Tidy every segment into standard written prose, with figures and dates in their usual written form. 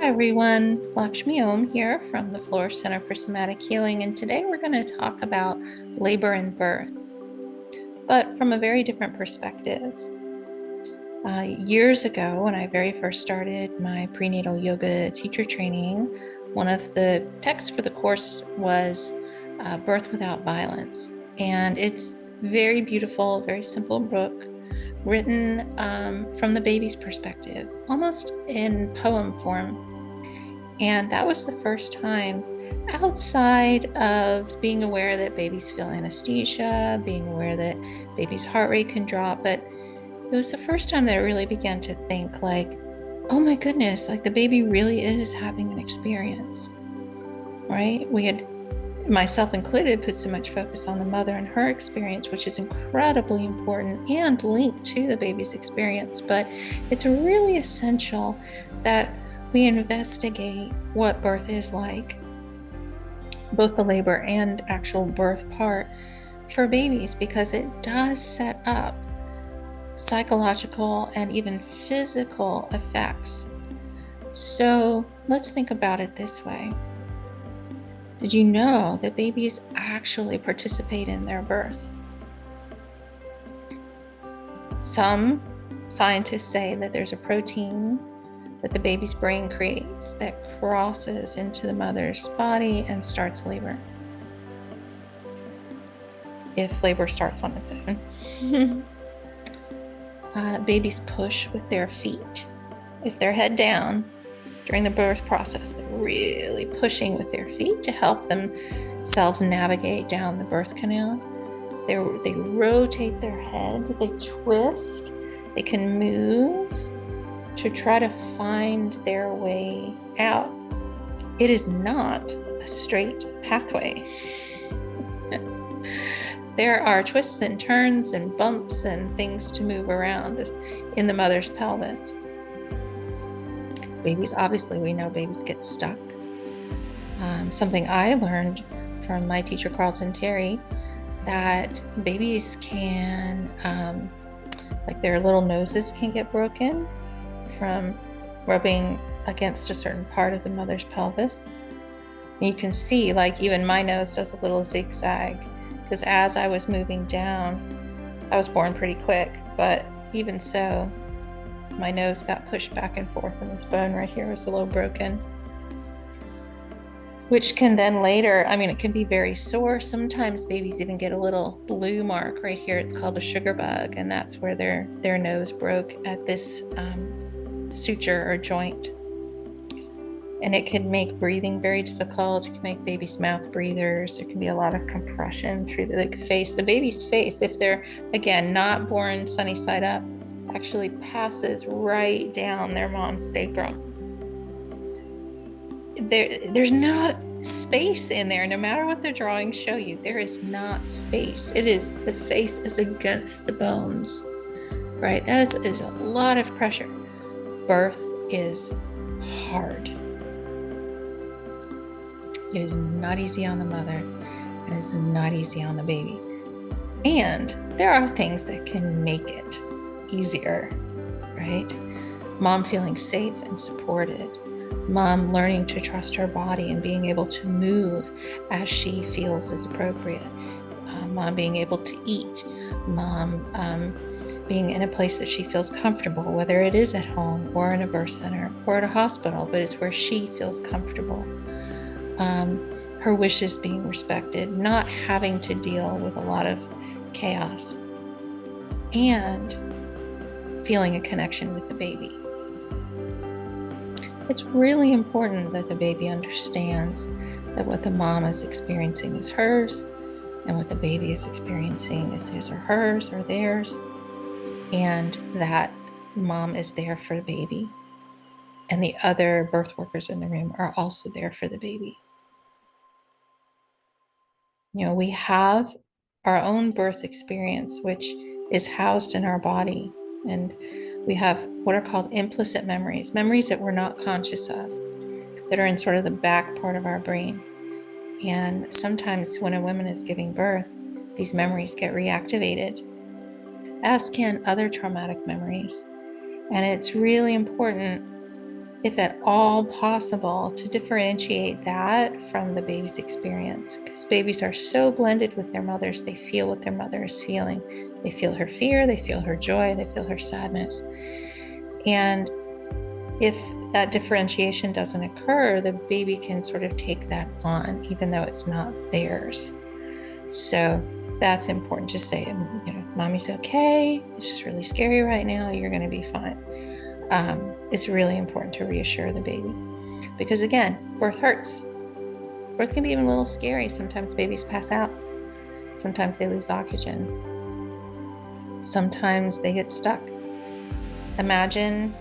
Everyone, Lakshmi Om here from the Flourish Center for Somatic Healing, and today we're going to talk about labor and birth, but from a very different perspective. Years ago, when I very first started my prenatal yoga teacher training, one of the texts for the course was Birth Without Violence, and it's very beautiful, very simple book written from the baby's perspective, almost in poem form. And that was the first time, outside of being aware that babies feel anesthesia, being aware that baby's heart rate can drop, but it was the first time that I really began to think like, oh my goodness, like the baby really is having an experience, right? We had, myself included, put so much focus on the mother and her experience, which is incredibly important and linked to the baby's experience. But it's really essential that we investigate what birth is like, both the labor and actual birth part for babies, because it does set up psychological and even physical effects. So let's think about it this way. Did you know that babies actually participate in their birth? Some scientists say that there's a protein that the baby's brain creates that crosses into the mother's body and starts labor, if labor starts on its own. Babies push with their feet. If they're head down during the birth process, they're really pushing with their feet to help themselves navigate down the birth canal. They rotate their head, they twist, they can move to try to find their way out. It is not a straight pathway. There are twists and turns and bumps and things to move around in the mother's pelvis. Babies, obviously, we know babies get stuck. Something I learned from my teacher, Carlton Terry, that babies can, like their little noses can get broken from rubbing against a certain part of the mother's pelvis. And you can see, like, even my nose does a little zigzag, because as I was moving down, I was born pretty quick, but even so, my nose got pushed back and forth, and this bone right here was a little broken, which can then later, it can be very sore. Sometimes babies even get a little blue mark right here. It's called a sugar bug, and that's where their nose broke at this suture or joint. And it can make breathing very difficult. It can make babies' mouth breathers. There can be a lot of compression through the face. The baby's face, if they're, again, not born sunny side up, actually passes right down their mom's sacrum. There's not space in there. No matter what the drawings show you, there is not space. The face is against the bones, right? That is a lot of pressure. Birth is hard. It is not easy on the mother, and it's not easy on the baby. And there are things that can make it easier, right? Mom feeling safe and supported. Mom learning to trust her body and being able to move as she feels is appropriate. Mom being able to eat. Mom being in a place that she feels comfortable, whether it is at home or in a birth center or at a hospital, but it's where she feels comfortable. Her wishes being respected, not having to deal with a lot of chaos, and feeling a connection with the baby. It's really important that the baby understands that what the mom is experiencing is hers, and what the baby is experiencing is his or hers or theirs, and that mom is there for the baby, and the other birth workers in the room are also there for the baby. We have our own birth experience, which is housed in our body, and we have what are called implicit memories that we're not conscious of, that are in sort of the back part of our brain. And sometimes when a woman is giving birth, these memories get reactivated, as can other traumatic memories. And it's really important if at all possible, to differentiate that from the baby's experience, because babies are so blended with their mothers. They feel what their mother is feeling. They feel her fear, they feel her joy, they feel her sadness. And if that differentiation doesn't occur, the baby can sort of take that on, even though it's not theirs. So that's important to say, mommy's okay. It's just really scary right now. You're going to be fine. It's really important to reassure the baby, because again, birth hurts. Birth can be even a little scary. Sometimes babies pass out. Sometimes they lose oxygen. Sometimes they get stuck. Imagine,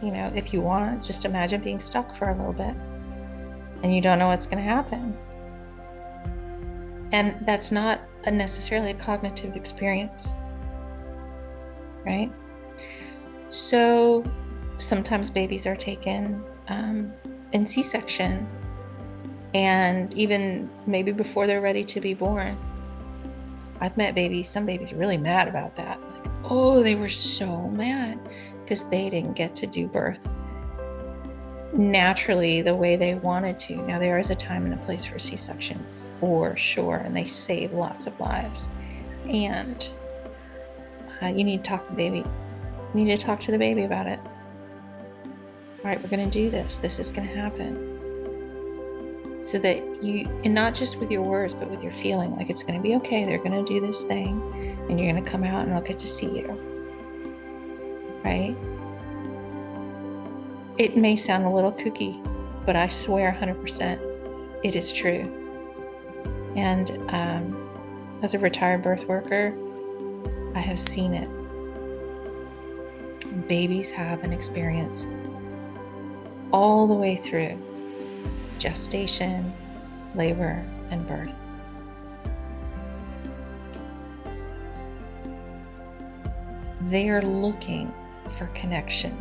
if you want, just imagine being stuck for a little bit and you don't know what's going to happen. And that's not necessarily a cognitive experience, right? So sometimes babies are taken in C-section, and even maybe before they're ready to be born. I've met some babies really mad about that. Like, oh, they were so mad because they didn't get to do birth naturally the way they wanted to. Now, there is a time and a place for C-section for sure, and they save lots of lives. And you need to talk to the baby. You need to talk to the baby about it. All right, we're going to do this. This is going to happen. So that and not just with your words, but with your feeling, like it's going to be okay. They're going to do this thing, and you're going to come out and I'll get to see you. Right? It may sound a little kooky, but I swear 100% it is true. And as a retired birth worker, I have seen it. Babies have an experience all the way through gestation, labor, and birth. They are looking for connection.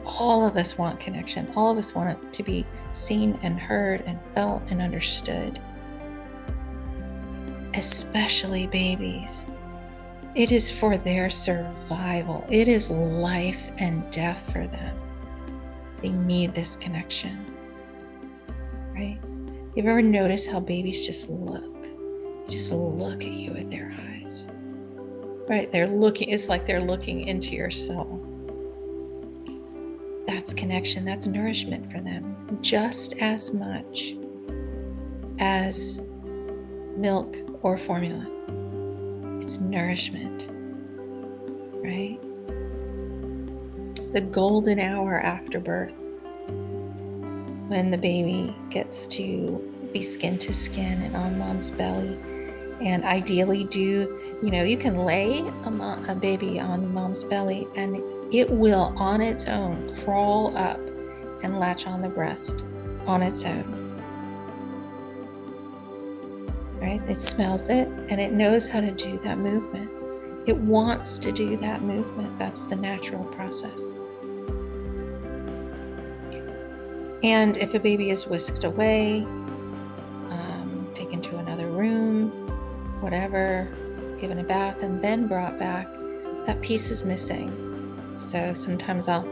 All of us want connection. All of us want it to be seen and heard and felt and understood. Especially babies. It is for their survival. It is life and death for them. They need this connection, right? You've ever noticed how babies just look at you with their eyes, right? It's like they're looking into your soul. That's connection, that's nourishment for them, just as much as milk or formula. It's nourishment, right? The golden hour after birth, when the baby gets to be skin to skin and on mom's belly, and ideally you can lay a baby on mom's belly and it will on its own crawl up and latch on the breast on its own. Right? It smells it and it knows how to do that movement. It wants to do that movement. That's the natural process. And if a baby is whisked away, taken to another room, whatever, given a bath and then brought back, that piece is missing. So sometimes I'll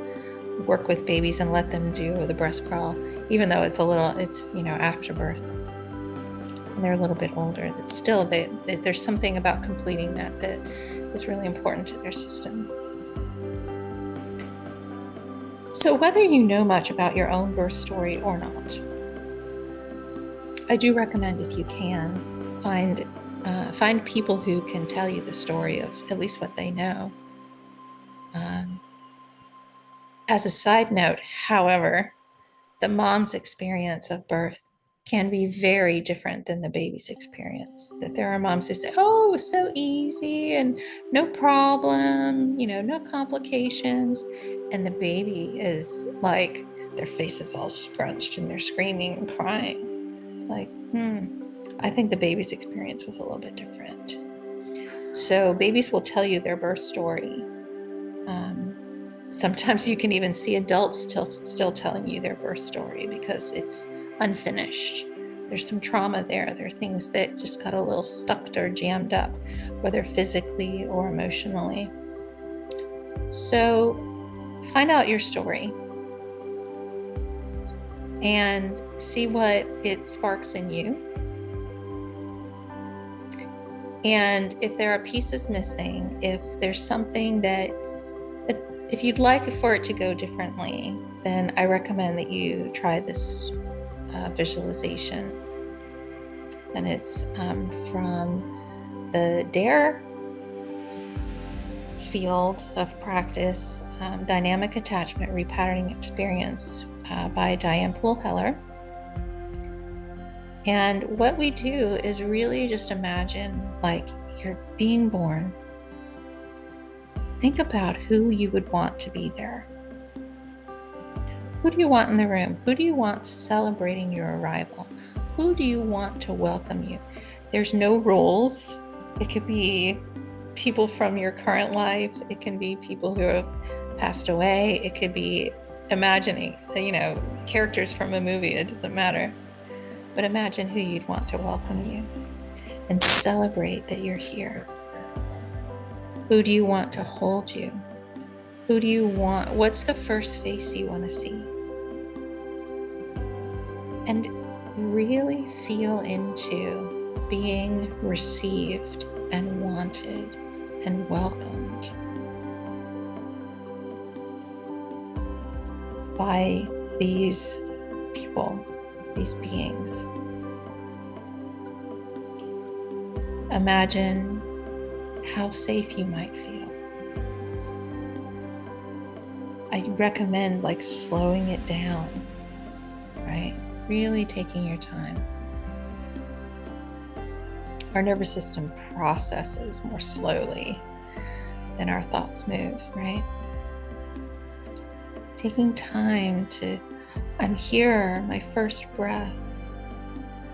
work with babies and let them do the breast crawl, even though it's after birth. And they're a little bit older. That's still, there's something about completing that is really important to their system. So whether you know much about your own birth story or not, I do recommend, if you can, find people who can tell you the story of at least what they know. As a side note, however, the mom's experience of birth can be very different than the baby's experience. That there are moms who say, oh, it was so easy and no problem, no complications. And the baby is like, their face is all scrunched and they're screaming and crying. Like, I think the baby's experience was a little bit different. So babies will tell you their birth story. Sometimes you can even see adults still telling you their birth story because it's unfinished. There's some trauma there. There are things that just got a little stuck or jammed up, whether physically or emotionally. So find out your story and see what it sparks in you. And if there are pieces missing, if there's something that if you'd like for it to go differently, then I recommend that you try this visualization. And it's from the DARE field of practice, Dynamic Attachment Repatterning Experience by Diane Poole Heller. And what we do is really just imagine like you're being born. Think about who you would want to be there. Who do you want in the room? Who do you want celebrating your arrival? Who do you want to welcome you? There's no rules. It could be people from your current life. It can be people who have passed away. It could be imagining, characters from a movie. It doesn't matter. But imagine who you'd want to welcome you and celebrate that you're here. Who do you want to hold you? Who do you want? What's the first face you want to see? And really feel into being received and wanted and welcomed by these people, these beings. Imagine how safe you might feel. I recommend slowing it down, right? Really taking your time. Our nervous system processes more slowly than our thoughts move, right? Taking time to, I'm here, my first breath.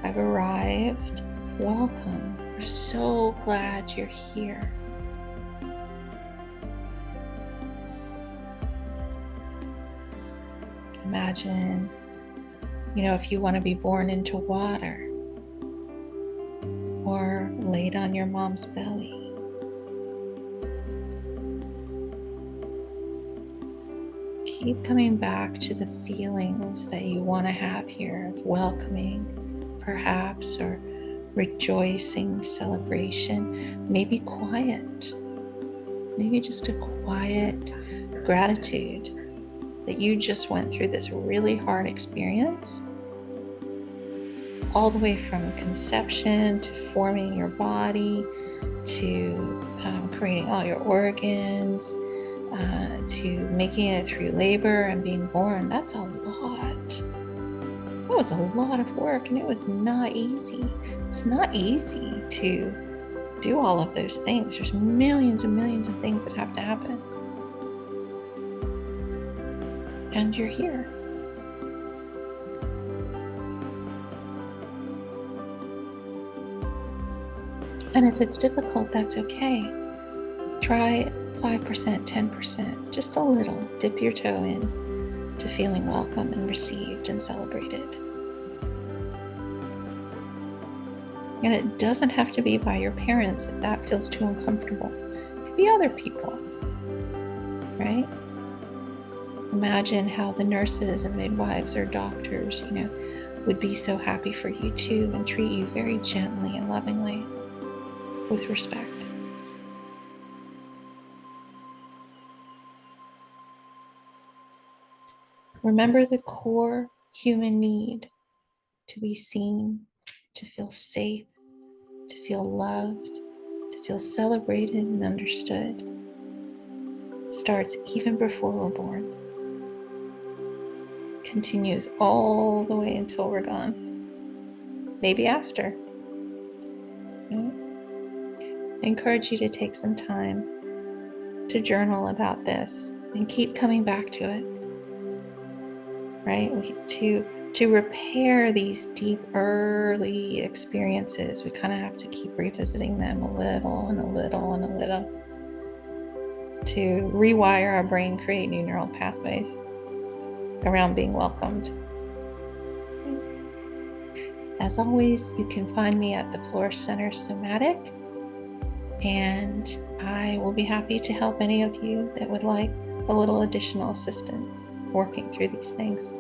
I've arrived. Welcome. We're so glad you're here. Imagine, if you want to be born into water or laid on your mom's belly. Keep coming back to the feelings that you want to have here of welcoming, perhaps, or rejoicing, celebration, maybe quiet, maybe just a quiet gratitude that you just went through this really hard experience, all the way from conception to forming your body, to creating all your organs, to making it through labor and being born. That's a lot. That was a lot of work, and it was not easy. It's not easy to do all of those things. There's millions and millions of things that have to happen. And you're here. And if it's difficult, that's okay. Try 5%, 10%, just a little. Dip your toe in to feeling welcome and received and celebrated. And it doesn't have to be by your parents if that feels too uncomfortable. It could be other people, right? Imagine how the nurses and midwives or doctors, would be so happy for you too and treat you very gently and lovingly with respect. Remember the core human need to be seen, to feel safe, to feel loved, to feel celebrated and understood. It starts even before we're born. Continues all the way until we're gone. Maybe after. I encourage you to take some time to journal about this and keep coming back to it. Right? To repair these deep early experiences, we kind of have to keep revisiting them a little and a little and a little to rewire our brain, create new neural pathways around being welcomed. As always, you can find me at the Flourish Center Somatic, and I will be happy to help any of you that would like a little additional assistance working through these things.